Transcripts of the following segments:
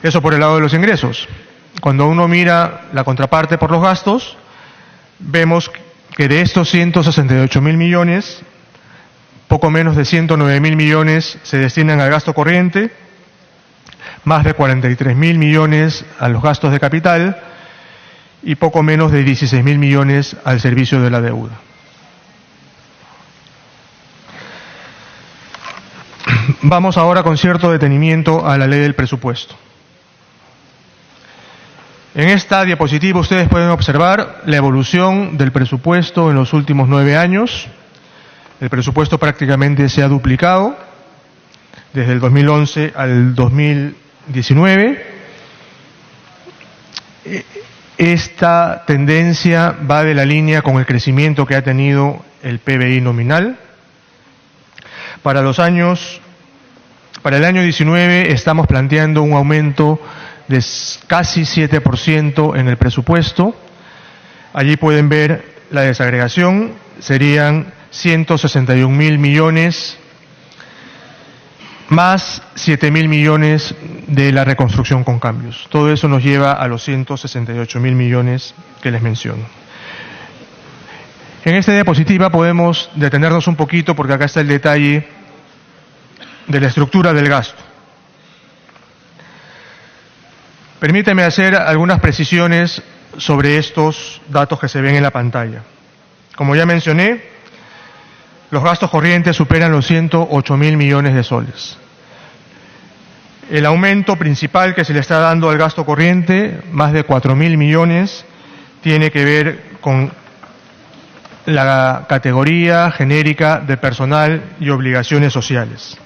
Eso por el lado de los ingresos. Cuando uno mira la contraparte por los gastos, vemos que de estos 168.000 millones, poco menos de 109.000 millones se destinan al gasto corriente, más de 43.000 millones a los gastos de capital y poco menos de 16.000 millones al servicio de la deuda. Vamos ahora con cierto detenimiento a la ley del presupuesto. En esta diapositiva ustedes pueden observar la evolución del presupuesto en los últimos 9 años. El presupuesto prácticamente se ha duplicado desde el 2011 al 2019. Esta tendencia va de la línea con el crecimiento que ha tenido el PBI nominal. Para el año 19 estamos planteando un aumento de casi 7% en el presupuesto. Allí pueden ver la desagregación, serían 161.000 millones más 7.000 millones de la reconstrucción con cambios. Todo eso nos lleva a los 168.000 millones que les menciono. En esta diapositiva podemos detenernos un poquito porque acá está el detalle de la estructura del gasto. Permíteme hacer algunas precisiones sobre estos datos que se ven en la pantalla. Como ya mencioné, los gastos corrientes superan los 108.000 millones de soles. El aumento principal que se le está dando al gasto corriente, más de 4.000 millones, tiene que ver con la categoría genérica de personal y obligaciones sociales.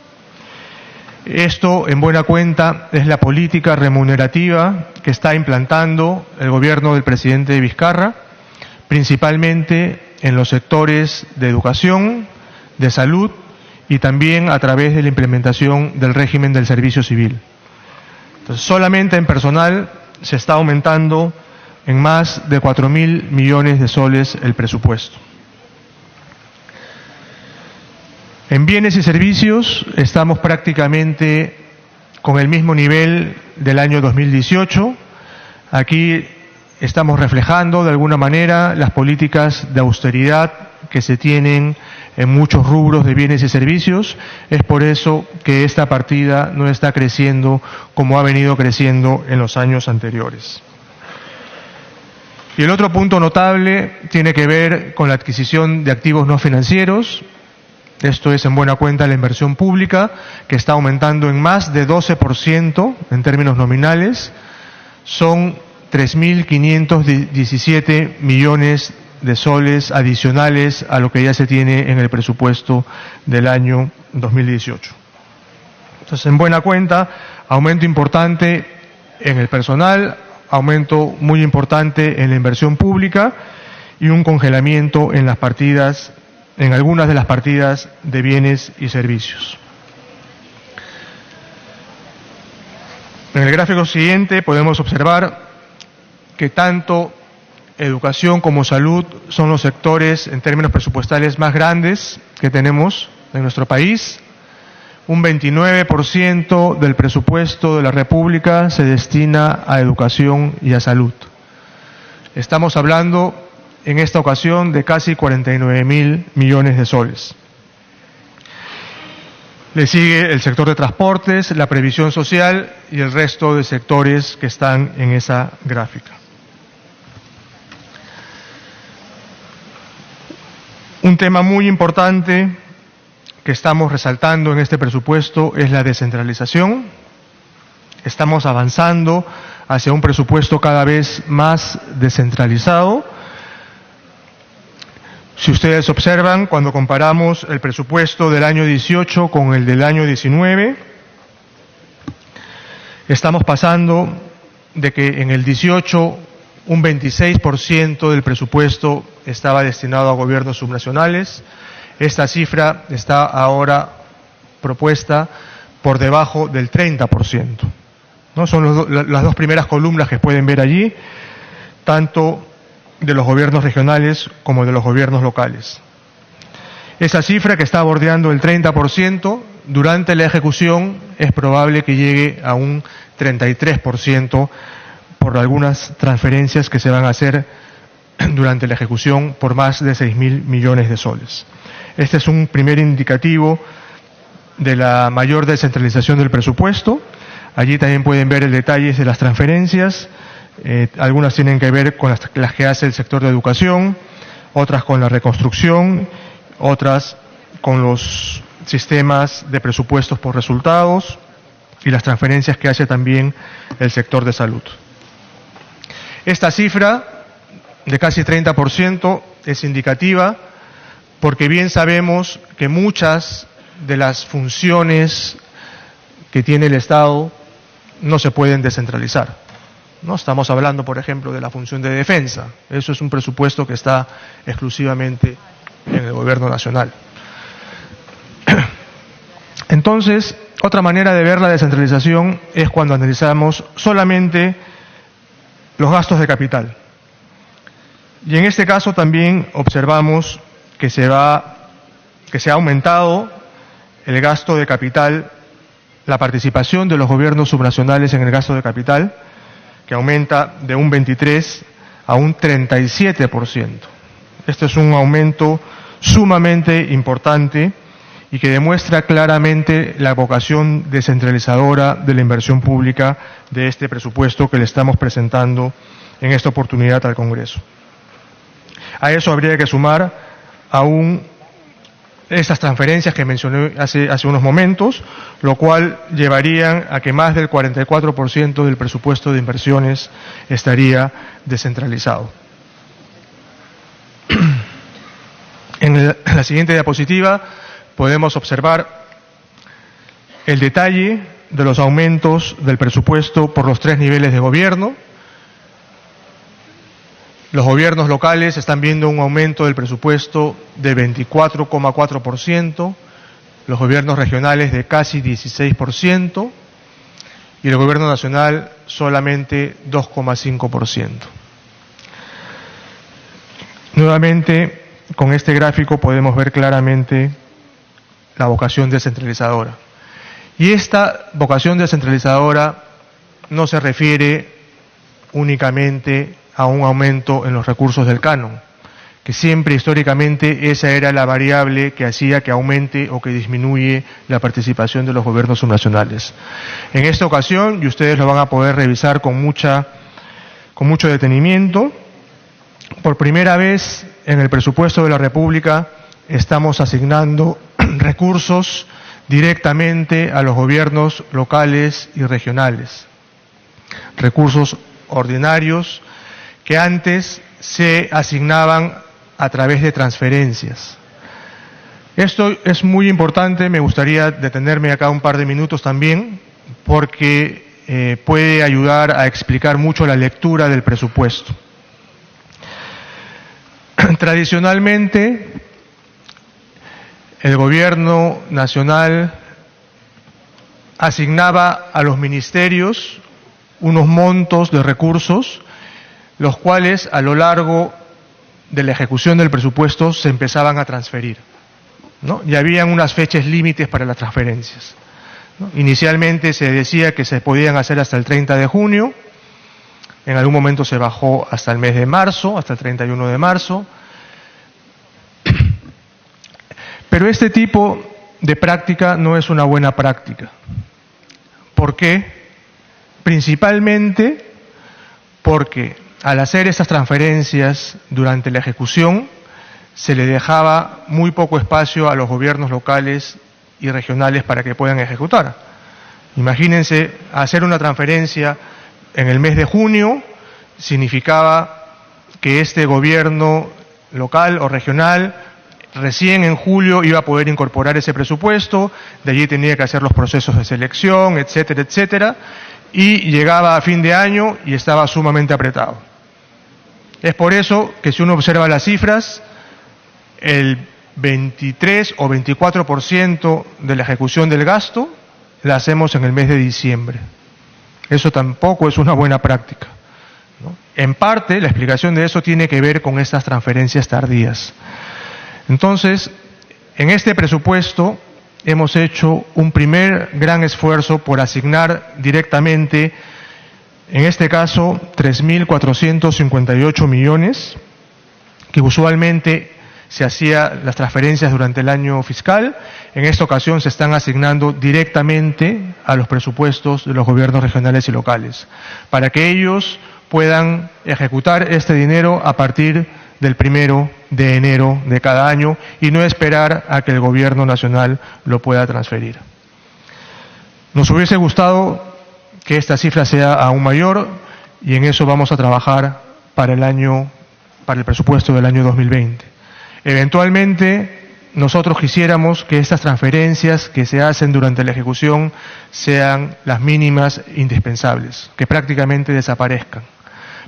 Esto, en buena cuenta, es la política remunerativa que está implantando el gobierno del presidente Vizcarra, principalmente en los sectores de educación, de salud y también a través de la implementación del régimen del servicio civil. Entonces, solamente en personal se está aumentando en más de 4.000 millones de soles el presupuesto. En bienes y servicios estamos prácticamente con el mismo nivel del año 2018. Aquí estamos reflejando de alguna manera las políticas de austeridad que se tienen en muchos rubros de bienes y servicios. Es por eso que esta partida no está creciendo como ha venido creciendo en los años anteriores. Y el otro punto notable tiene que ver con la adquisición de activos no financieros. Esto es en buena cuenta la inversión pública, que está aumentando en más de 12% en términos nominales. Son 3.517 millones de soles adicionales a lo que ya se tiene en el presupuesto del año 2018. Entonces, en buena cuenta, aumento importante en el personal, aumento muy importante en la inversión pública y un congelamiento en las partidas, en algunas de las partidas de bienes y servicios. En el gráfico siguiente podemos observar que tanto educación como salud son los sectores en términos presupuestales más grandes que tenemos en nuestro país. Un 29% del presupuesto de la República se destina a educación y a salud. Estamos hablando en esta ocasión de casi 49.000 millones de soles. Le sigue el sector de transportes, la previsión social y el resto de sectores que están en esa gráfica. Un tema muy importante que estamos resaltando en este presupuesto es la descentralización. Estamos avanzando hacia un presupuesto cada vez más descentralizado. Si ustedes observan, cuando comparamos el presupuesto del año 18 con el del año 19, estamos pasando de que en el 18 un 26% del presupuesto estaba destinado a gobiernos subnacionales. Esta cifra está ahora propuesta por debajo del 30%. ¿No? Son las dos primeras columnas que pueden ver allí, tanto de los gobiernos regionales como de los gobiernos locales. Esa cifra, que está bordeando el 30%, durante la ejecución es probable que llegue a un 33% por algunas transferencias que se van a hacer durante la ejecución por más de 6.000 millones de soles. Este es un primer indicativo de la mayor descentralización del presupuesto. Allí también pueden ver el detalle de las transferencias. Algunas tienen que ver con las que hace el sector de educación, otras con la reconstrucción, otras con los sistemas de presupuestos por resultados y las transferencias que hace también el sector de salud. Esta cifra de casi 30% es indicativa porque bien sabemos que muchas de las funciones que tiene el Estado no se pueden descentralizar. ¿No? Estamos hablando, por ejemplo, de la función de defensa. Eso es un presupuesto que está exclusivamente en el gobierno nacional. Entonces, otra manera de ver la descentralización es cuando analizamos solamente los gastos de capital. Y en este caso también observamos que se ha aumentado el gasto de capital, la participación de los gobiernos subnacionales en el gasto de capital, que aumenta de un 23 a un 37%. Este es un aumento sumamente importante y que demuestra claramente la vocación descentralizadora de la inversión pública de este presupuesto que le estamos presentando en esta oportunidad al Congreso. A eso habría que sumar aún estas transferencias que mencioné hace unos momentos, lo cual llevarían a que más del 44% del presupuesto de inversiones estaría descentralizado. En la siguiente diapositiva podemos observar el detalle de los aumentos del presupuesto por los 3 niveles de gobierno. Los gobiernos locales están viendo un aumento del presupuesto de 24,4%, los gobiernos regionales de casi 16% y el gobierno nacional solamente 2,5%. Nuevamente, con este gráfico podemos ver claramente la vocación descentralizadora. Y esta vocación descentralizadora no se refiere únicamente a un aumento en los recursos del canon, que siempre históricamente esa era la variable que hacía que aumente o que disminuye la participación de los gobiernos subnacionales. En esta ocasión, y ustedes lo van a poder revisar con mucho detenimiento, por primera vez en el presupuesto de la República estamos asignando recursos directamente a los gobiernos locales y regionales, recursos ordinarios que antes se asignaban a través de transferencias. Esto es muy importante, me gustaría detenerme acá un par de minutos también, porque puede ayudar a explicar mucho la lectura del presupuesto. Tradicionalmente, el gobierno nacional asignaba a los ministerios unos montos de recursos, los cuales a lo largo de la ejecución del presupuesto se empezaban a transferir, ¿no? Y habían unas fechas límites para las transferencias, ¿no? Inicialmente se decía que se podían hacer hasta el 30 de junio, en algún momento se bajó hasta el mes de marzo, hasta el 31 de marzo. Pero este tipo de práctica no es una buena práctica. ¿Por qué? Principalmente porque al hacer estas transferencias durante la ejecución se le dejaba muy poco espacio a los gobiernos locales y regionales para que puedan ejecutar. Imagínense, hacer una transferencia en el mes de junio significaba que este gobierno local o regional recién en julio iba a poder incorporar ese presupuesto, de allí tenía que hacer los procesos de selección, etcétera, etcétera, y llegaba a fin de año y estaba sumamente apretado. Es por eso que si uno observa las cifras, el 23 o 24% de la ejecución del gasto la hacemos en el mes de diciembre. Eso tampoco es una buena práctica, ¿no? En parte, la explicación de eso tiene que ver con estas transferencias tardías. Entonces, en este presupuesto hemos hecho un primer gran esfuerzo por asignar directamente, en este caso, 3.458 millones, que usualmente se hacía las transferencias durante el año fiscal. En esta ocasión se están asignando directamente a los presupuestos de los gobiernos regionales y locales, para que ellos puedan ejecutar este dinero a partir del 1 de enero de cada año y no esperar a que el gobierno nacional lo pueda transferir. Nos hubiese gustado que esta cifra sea aún mayor y en eso vamos a trabajar para el presupuesto del año 2020. Eventualmente, nosotros quisiéramos que estas transferencias que se hacen durante la ejecución sean las mínimas indispensables, que prácticamente desaparezcan.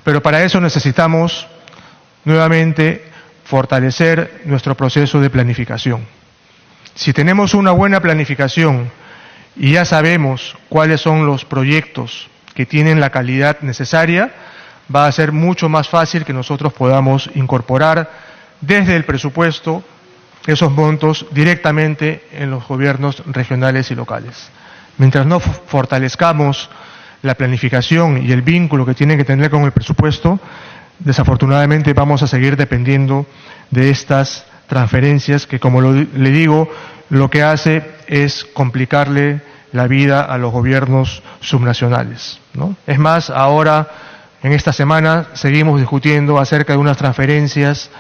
Pero para eso necesitamos nuevamente fortalecer nuestro proceso de planificación. Si tenemos una buena planificación y ya sabemos cuáles son los proyectos que tienen la calidad necesaria, va a ser mucho más fácil que nosotros podamos incorporar desde el presupuesto esos montos directamente en los gobiernos regionales y locales. Mientras no fortalezcamos la planificación y el vínculo que tienen que tener con el presupuesto, desafortunadamente vamos a seguir dependiendo de estas transferencias que, como le digo, lo que hace es complicarle la vida a los gobiernos subnacionales, ¿no? Es más, ahora, en esta semana, seguimos discutiendo acerca de unas transferencias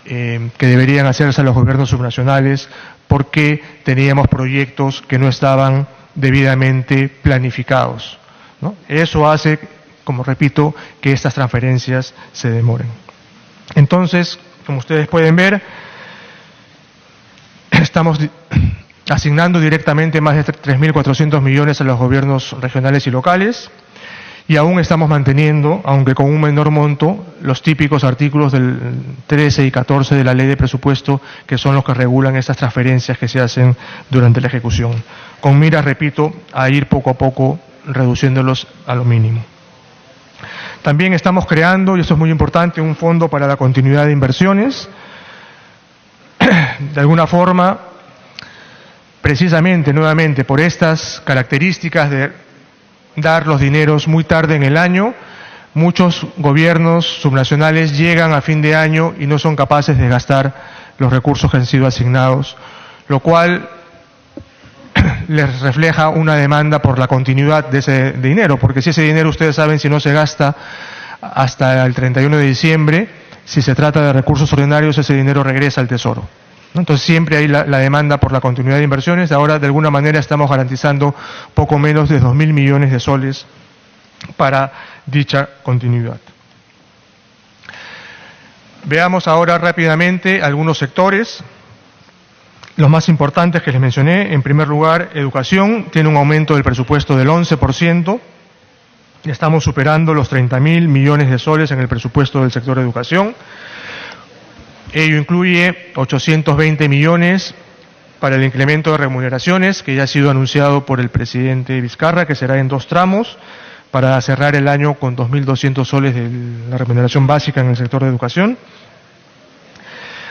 que deberían hacerse a los gobiernos subnacionales porque teníamos proyectos que no estaban debidamente planificados, ¿no? Eso hace, como repito, que estas transferencias se demoren. Entonces, como ustedes pueden ver, estamos asignando directamente más de 3.400 millones a los gobiernos regionales y locales, y aún estamos manteniendo, aunque con un menor monto, los típicos artículos del 13 y 14 de la Ley de Presupuesto, que son los que regulan estas transferencias que se hacen durante la ejecución, con miras, repito, a ir poco a poco reduciéndolos a lo mínimo. También estamos creando, y esto es muy importante, un fondo para la continuidad de inversiones. De alguna forma, precisamente, nuevamente, por estas características de dar los dineros muy tarde en el año, muchos gobiernos subnacionales llegan a fin de año y no son capaces de gastar los recursos que han sido asignados, lo cual les refleja una demanda por la continuidad de ese dinero, porque si ese dinero, ustedes saben, si no se gasta hasta el 31 de diciembre, si se trata de recursos ordinarios, ese dinero regresa al Tesoro. Entonces siempre hay la demanda por la continuidad de inversiones. Ahora, de alguna manera, estamos garantizando poco menos de 2.000 millones de soles para dicha continuidad. Veamos ahora rápidamente algunos sectores. Los más importantes que les mencioné: en primer lugar, educación, tiene un aumento del presupuesto del 11%. Estamos superando los 30.000 millones de soles en el presupuesto del sector de educación. Ello incluye 820 millones para el incremento de remuneraciones, que ya ha sido anunciado por el presidente Vizcarra, que será en 2 tramos, para cerrar el año con 2.200 soles de la remuneración básica en el sector de educación.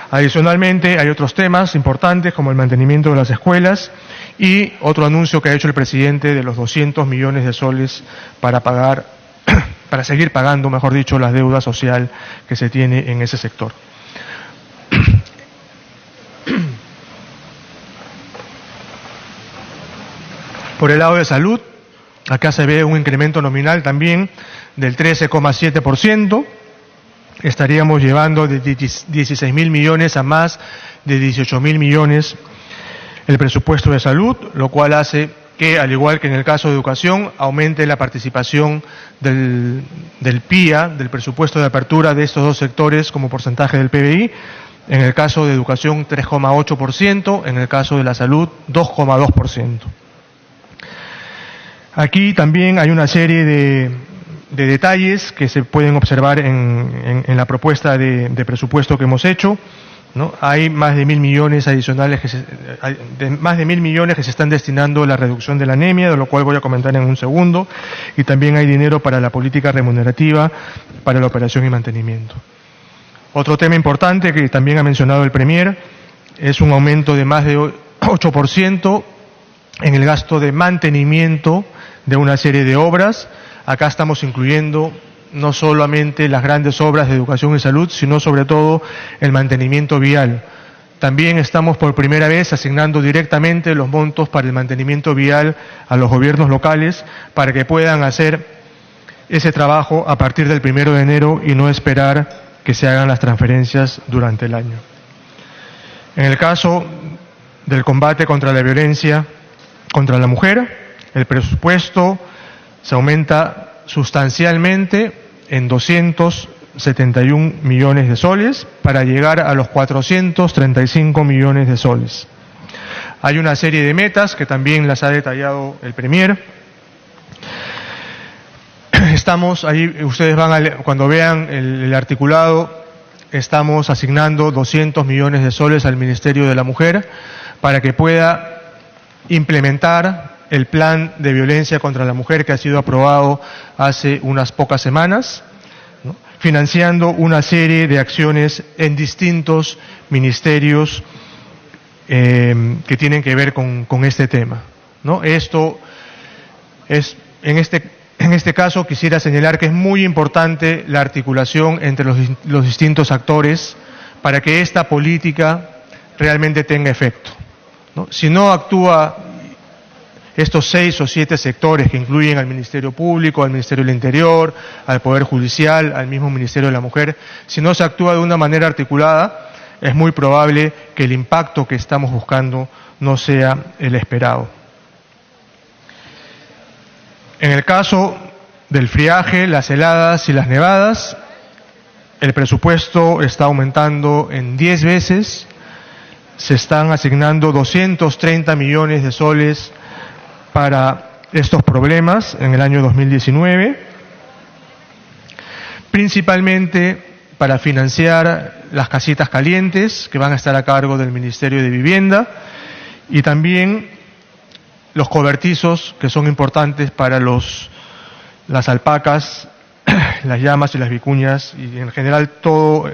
Adicionalmente, hay otros temas importantes como el mantenimiento de las escuelas y otro anuncio que ha hecho el presidente de los 200 millones de soles para seguir pagando, mejor dicho, la deuda social que se tiene en ese sector. Por el lado de salud, acá se ve un incremento nominal también del 13,7%. Estaríamos llevando de 16.000 millones a más de 18.000 millones el presupuesto de salud, lo cual hace que, al igual que en el caso de educación, aumente la participación del PIA, del presupuesto de apertura de estos dos sectores como porcentaje del PBI. En el caso de educación, 3,8%, en el caso de la salud, 2,2%. Aquí también hay una serie de detalles que se pueden observar en la propuesta de presupuesto que hemos hecho, ¿no? Hay más de 1.000 millones adicionales, más de 1.000 millones que se están destinando a la reducción de la anemia, de lo cual voy a comentar en un segundo, y también hay dinero para la política remunerativa, para la operación y mantenimiento. Otro tema importante que también ha mencionado el Premier es un aumento de más de 8% en el gasto de mantenimiento de una serie de obras. Acá estamos incluyendo no solamente las grandes obras de educación y salud, sino sobre todo el mantenimiento vial. También estamos por primera vez asignando directamente los montos para el mantenimiento vial a los gobiernos locales para que puedan hacer ese trabajo a partir del 1 de enero y no esperar que se hagan las transferencias durante el año. En el caso del combate contra la violencia contra la mujer, el presupuesto se aumenta sustancialmente en 271 millones de soles para llegar a los 435 millones de soles. Hay una serie de metas que también las ha detallado el Premier. Estamos ahí, ustedes cuando vean el articulado, estamos asignando 200 millones de soles al Ministerio de la Mujer para que pueda implementar el plan de violencia contra la mujer que ha sido aprobado hace unas pocas semanas, ¿no?, financiando una serie de acciones en distintos ministerios que tienen que ver con este tema, ¿no? Esto es, en este caso quisiera señalar que es muy importante la articulación entre los distintos actores para que esta política realmente tenga efecto, ¿no? Si no actúa estos 6 o 7 sectores que incluyen al Ministerio Público, al Ministerio del Interior, al Poder Judicial, al mismo Ministerio de la Mujer, si no se actúa de una manera articulada, es muy probable que el impacto que estamos buscando no sea el esperado. En el caso del friaje, las heladas y las nevadas, el presupuesto está aumentando en 10 veces, se están asignando 230 millones de soles para estos problemas en el año 2019, principalmente para financiar las casitas calientes que van a estar a cargo del Ministerio de Vivienda y también los cobertizos que son importantes para las alpacas, las llamas y las vicuñas y en general todos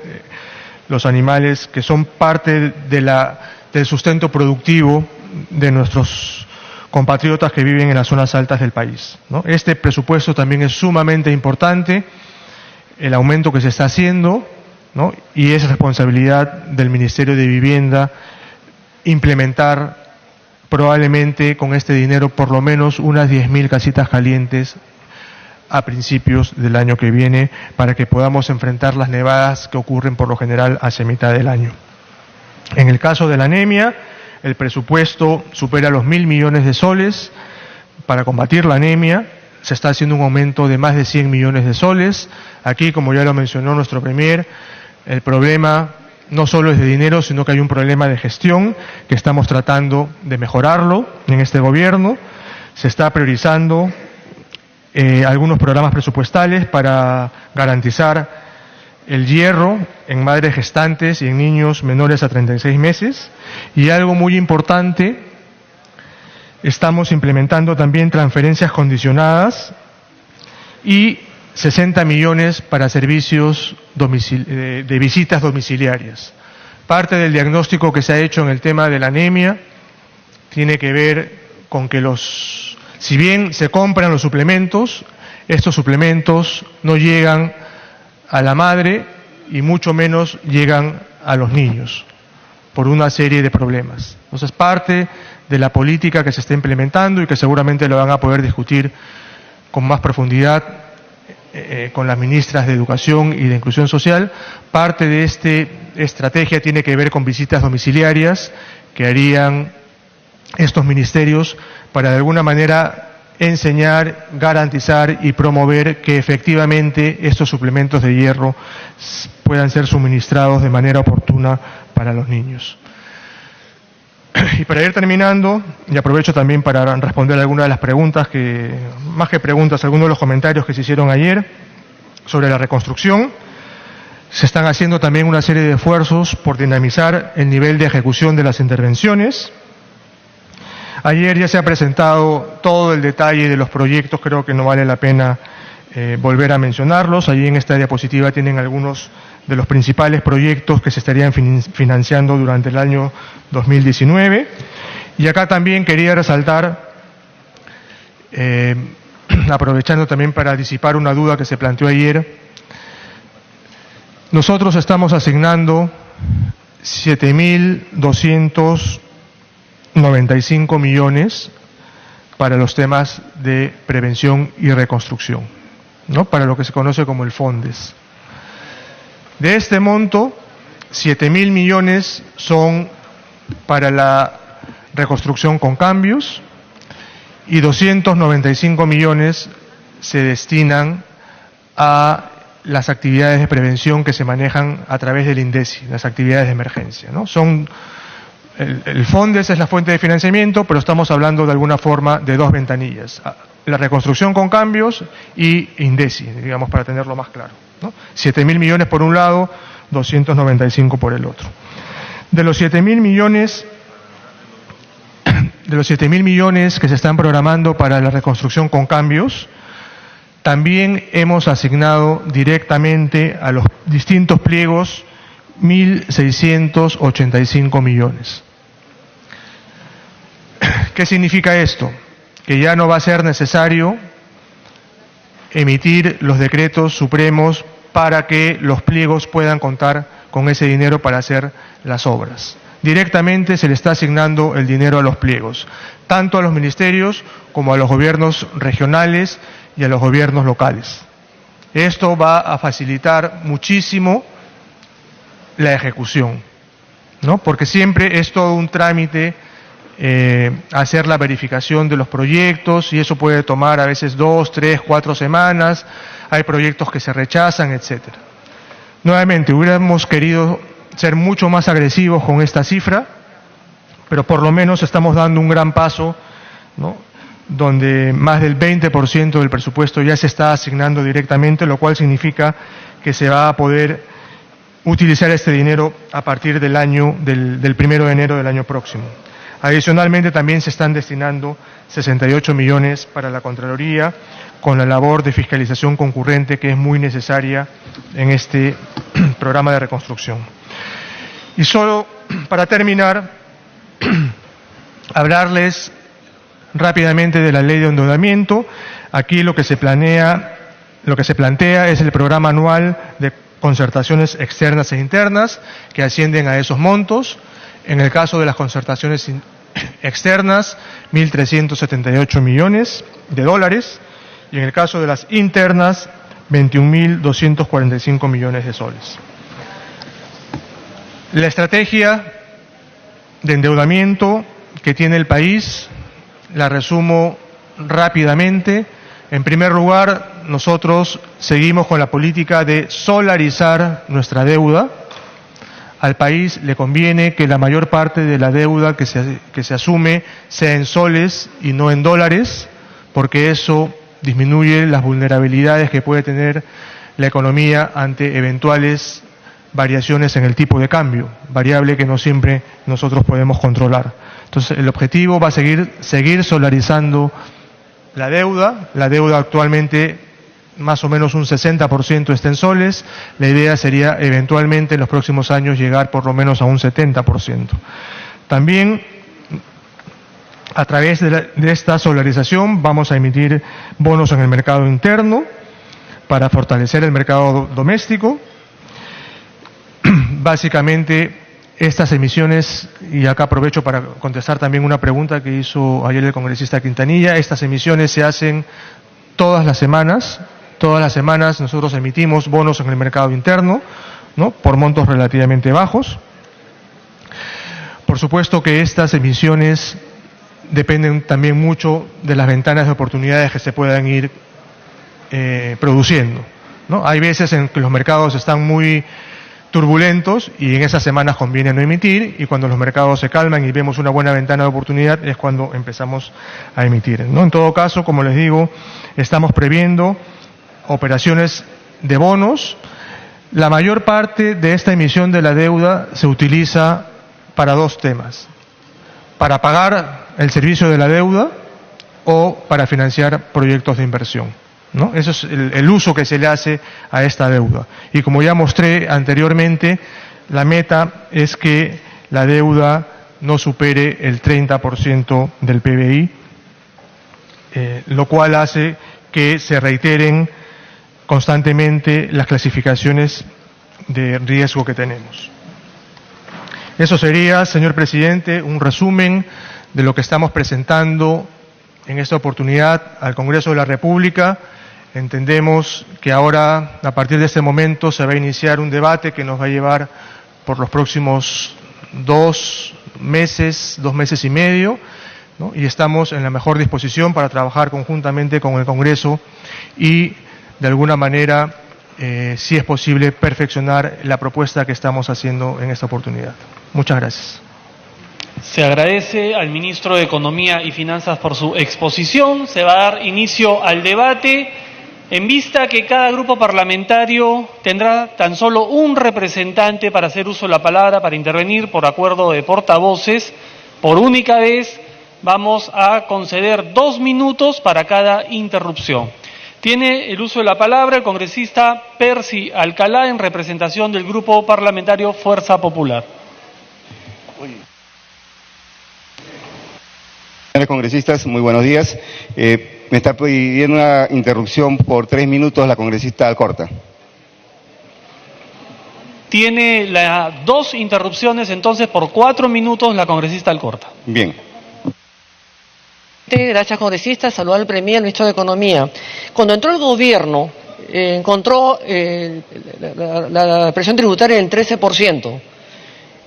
los animales que son parte del sustento productivo de nuestros compatriotas que viven en las zonas altas del país, ¿no? Este presupuesto también es sumamente importante, el aumento que se está haciendo, ¿no?, y es responsabilidad del Ministerio de Vivienda implementar probablemente con este dinero por lo menos unas 10.000 casitas calientes a principios del año que viene para que podamos enfrentar las nevadas que ocurren por lo general hacia mitad del año. En el caso de la anemia, el presupuesto supera los 1.000 millones de soles para combatir la anemia. Se está haciendo un aumento de más de 100 millones de soles. Aquí, como ya lo mencionó nuestro Premier, el problema no solo es de dinero, sino que hay un problema de gestión que estamos tratando de mejorarlo en este gobierno. Se está priorizando algunos programas presupuestales para garantizar el hierro en madres gestantes y en niños menores a 36 meses. Y algo muy importante, estamos implementando también transferencias condicionadas y 60 millones para servicios de visitas domiciliarias. Parte del diagnóstico que se ha hecho en el tema de la anemia tiene que ver con que si bien se compran los suplementos, estos suplementos no llegan a la madre y mucho menos llegan a los niños por una serie de problemas. Entonces, parte de la política que se está implementando y que seguramente lo van a poder discutir con más profundidad con las ministras de Educación y de Inclusión Social, parte de esta estrategia tiene que ver con visitas domiciliarias que harían estos ministerios para de alguna manera enseñar, garantizar y promover que efectivamente estos suplementos de hierro puedan ser suministrados de manera oportuna para los niños. Y para ir terminando, y aprovecho también para responder algunas de las preguntas más que preguntas, algunos de los comentarios que se hicieron ayer sobre la reconstrucción. Se están haciendo también una serie de esfuerzos por dinamizar el nivel de ejecución de las intervenciones. Ayer ya se ha presentado todo el detalle de los proyectos, creo que no vale la pena volver a mencionarlos. Allí en esta diapositiva tienen algunos de los principales proyectos que se estarían financiando durante el año 2019. Y acá también quería resaltar, aprovechando también para disipar una duda que se planteó ayer, nosotros estamos asignando 7.295 millones para los temas de prevención y reconstrucción, ¿no? Para lo que se conoce como el FONDES. De este monto, 7.000 millones son para la reconstrucción con cambios y 295 millones se destinan a las actividades de prevención que se manejan a través del INDECI, las actividades de emergencia, ¿no? El FONDES es la fuente de financiamiento, pero estamos hablando de alguna forma de dos ventanillas, la reconstrucción con cambios y INDECI, digamos, para tenerlo más claro, ¿no? 7.000 millones por un lado, 295 por el otro. De los 7.000 millones que se están programando para la reconstrucción con cambios, también hemos asignado directamente a los distintos pliegos 1.685 millones. ¿Qué significa esto? Que ya no va a ser necesario emitir los decretos supremos para que los pliegos puedan contar con ese dinero para hacer las obras. Directamente se le está asignando el dinero a los pliegos, tanto a los ministerios como a los gobiernos regionales y a los gobiernos locales. Esto va a facilitar muchísimo la ejecución, ¿no? Porque siempre es todo un trámite hacer la verificación de los proyectos y eso puede tomar a veces 2, 3, 4 semanas, hay proyectos que se rechazan, etcétera. Nuevamente, hubiéramos querido ser mucho más agresivos con esta cifra, pero por lo menos estamos dando un gran paso, ¿no? Donde más del 20% del presupuesto ya se está asignando directamente, lo cual significa que se va a poder utilizar este dinero a partir del 1 de enero del año próximo. Adicionalmente también se están destinando 68 millones para la Contraloría con la labor de fiscalización concurrente que es muy necesaria en este programa de reconstrucción. Y solo para terminar, hablarles rápidamente de la ley de endeudamiento. Aquí lo que se plantea es el programa anual de concertaciones externas e internas que ascienden a esos montos. En el caso de las concertaciones externas, 1.378 millones de dólares, y en el caso de las internas, 21.245 millones de soles. La estrategia de endeudamiento que tiene el país, la resumo rápidamente. En primer lugar, nosotros seguimos con la política de solarizar nuestra deuda. Al país le conviene que la mayor parte de la deuda que se asume sea en soles y no en dólares, porque eso disminuye las vulnerabilidades que puede tener la economía ante eventuales variaciones en el tipo de cambio, variable que no siempre nosotros podemos controlar. Entonces, el objetivo va a seguir solarizando la deuda. La deuda actualmente más o menos un 60% está en soles. La idea sería eventualmente en los próximos años llegar por lo menos a un 70%. También a través de esta solarización vamos a emitir bonos en el mercado interno para fortalecer el mercado doméstico. Básicamente estas emisiones, y acá aprovecho para contestar también una pregunta que hizo ayer el congresista Quintanilla, estas emisiones se hacen todas las semanas. Todas las semanas nosotros emitimos bonos en el mercado interno, ¿no? Por montos relativamente bajos. Por supuesto que estas emisiones dependen también mucho de las ventanas de oportunidades que se puedan ir produciendo, ¿no? Hay veces en que los mercados están muy turbulentos y en esas semanas conviene no emitir, y cuando los mercados se calman y vemos una buena ventana de oportunidad es cuando empezamos a emitir, ¿no? En todo caso, como les digo, estamos previendo operaciones de bonos. La mayor parte de esta emisión de la deuda se utiliza para dos temas: para pagar el servicio de la deuda o para financiar proyectos de inversión, ¿no? Eso es el uso que se le hace a esta deuda. Y como ya mostré anteriormente, la meta es que la deuda no supere el 30% del PBI, lo cual hace que se reiteren constantemente las clasificaciones de riesgo que tenemos. Eso sería, señor presidente, un resumen de lo que estamos presentando en esta oportunidad al Congreso de la República. Entendemos que ahora, a partir de este momento, se va a iniciar un debate que nos va a llevar por los próximos 2 meses y medio, ¿no? Y estamos en la mejor disposición para trabajar conjuntamente con el Congreso y, de alguna manera, si es posible, perfeccionar la propuesta que estamos haciendo en esta oportunidad. Muchas gracias. Se agradece al ministro de Economía y Finanzas por su exposición. Se va a dar inicio al debate. En vista que cada grupo parlamentario tendrá tan solo un representante para hacer uso de la palabra, para intervenir por acuerdo de portavoces, por única vez vamos a conceder 2 minutos para cada interrupción. Tiene el uso de la palabra el congresista Percy Alcalá en representación del grupo parlamentario Fuerza Popular. Señores congresistas, muy buenos días. Me está pidiendo una interrupción por 3 minutos la congresista Alcorta. Tiene 2 interrupciones, entonces por 4 minutos la congresista Alcorta. Bien. Gracias, congresistas. Saludar al Premier, al ministro de Economía. Cuando entró el gobierno, encontró la presión tributaria en 13%.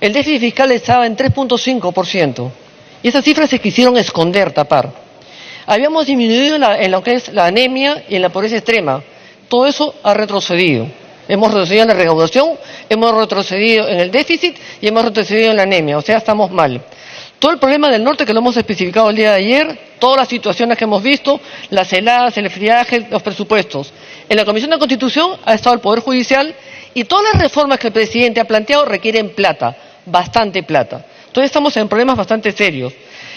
El déficit fiscal estaba en 3.5%. Y esas cifras se quisieron esconder, tapar. Habíamos disminuido en lo que es la anemia y en la pobreza extrema. Todo eso ha retrocedido. Hemos retrocedido en la recaudación, hemos retrocedido en el déficit y hemos retrocedido en la anemia. O sea, estamos mal. Todo el problema del norte que lo hemos especificado el día de ayer, todas las situaciones que hemos visto, las heladas, el friaje, los presupuestos. En la Comisión de Constitución ha estado el Poder Judicial y todas las reformas que el presidente ha planteado requieren plata, bastante plata. Entonces estamos en problemas bastante serios.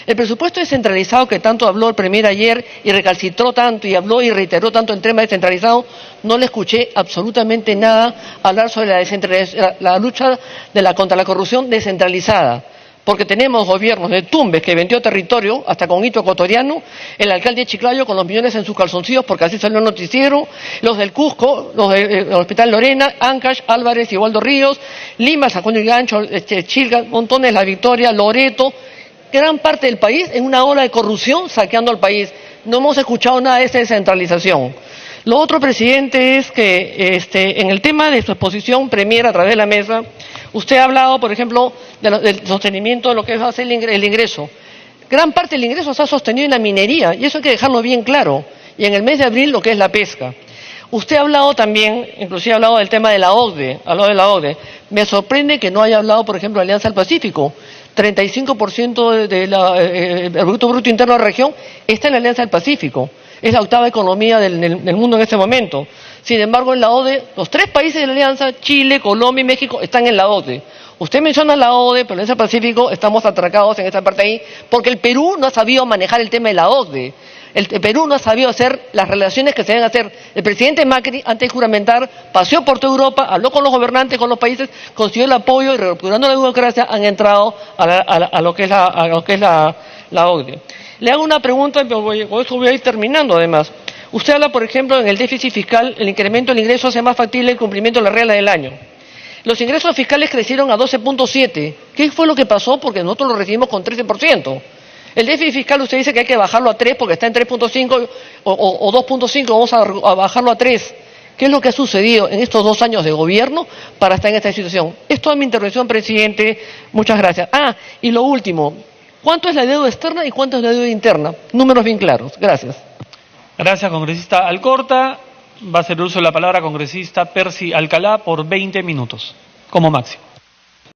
El presupuesto descentralizado que tanto habló el Premier ayer y recalcitró tanto y habló y reiteró tanto el tema descentralizado, no le escuché absolutamente nada hablar sobre la lucha contra la corrupción descentralizada. Porque tenemos gobiernos de Tumbes que vendió territorio, hasta con hito ecuatoriano, el alcalde de Chiclayo con los millones en sus calzoncillos, porque así salió el noticiero, los del Cusco, los del Hospital Lorena, Ancash, Álvarez y Waldo Ríos, Lima, San Juan del Gancho, Chilca, montones, La Victoria, Loreto, gran parte del país en una ola de corrupción saqueando al país. No hemos escuchado nada de esa descentralización. Lo otro, presidente, es que en el tema de su exposición Premier a través de la mesa, usted ha hablado, por ejemplo, del sostenimiento de lo que va a ser el ingreso. Gran parte del ingreso se ha sostenido en la minería, y eso hay que dejarlo bien claro. Y en el mes de abril lo que es la pesca. Usted ha hablado también, inclusive ha hablado del tema de la OCDE, Me sorprende que no haya hablado, por ejemplo, de Alianza del Pacífico. 35% del Producto Bruto Interno de la región está en la Alianza del Pacífico. Es la 8ª economía del mundo en este momento. Sin embargo, en la OCDE, los 3 países de la Alianza, Chile, Colombia y México, están en la OCDE. Usted menciona la OCDE, pero en ese Pacífico estamos atracados en esta parte ahí, porque el Perú no ha sabido manejar el tema de la OCDE. El Perú no ha sabido hacer las relaciones que se deben hacer. El presidente Macri, antes de juramentar, paseó por toda Europa, habló con los gobernantes, con los países, consiguió el apoyo y recuperando la democracia han entrado a lo que es la OCDE. Le hago una pregunta, pero con eso voy a ir terminando además. Usted habla, por ejemplo, en el déficit fiscal, el incremento del ingreso hace más factible el cumplimiento de la regla del año. Los ingresos fiscales crecieron a 12.7. ¿Qué fue lo que pasó? Porque nosotros lo recibimos con 13%. El déficit fiscal usted dice que hay que bajarlo a 3 porque está en 3.5 o 2.5, vamos a bajarlo a 3. ¿Qué es lo que ha sucedido en estos 2 años de gobierno para estar en esta situación? Es toda mi intervención, presidente. Muchas gracias. Y lo último, ¿cuánto es la deuda externa y cuánto es la deuda interna? Números bien claros. Gracias. Gracias, congresista Alcorta. Va a hacer uso de la palabra congresista Percy Alcalá por 20 minutos, como máximo.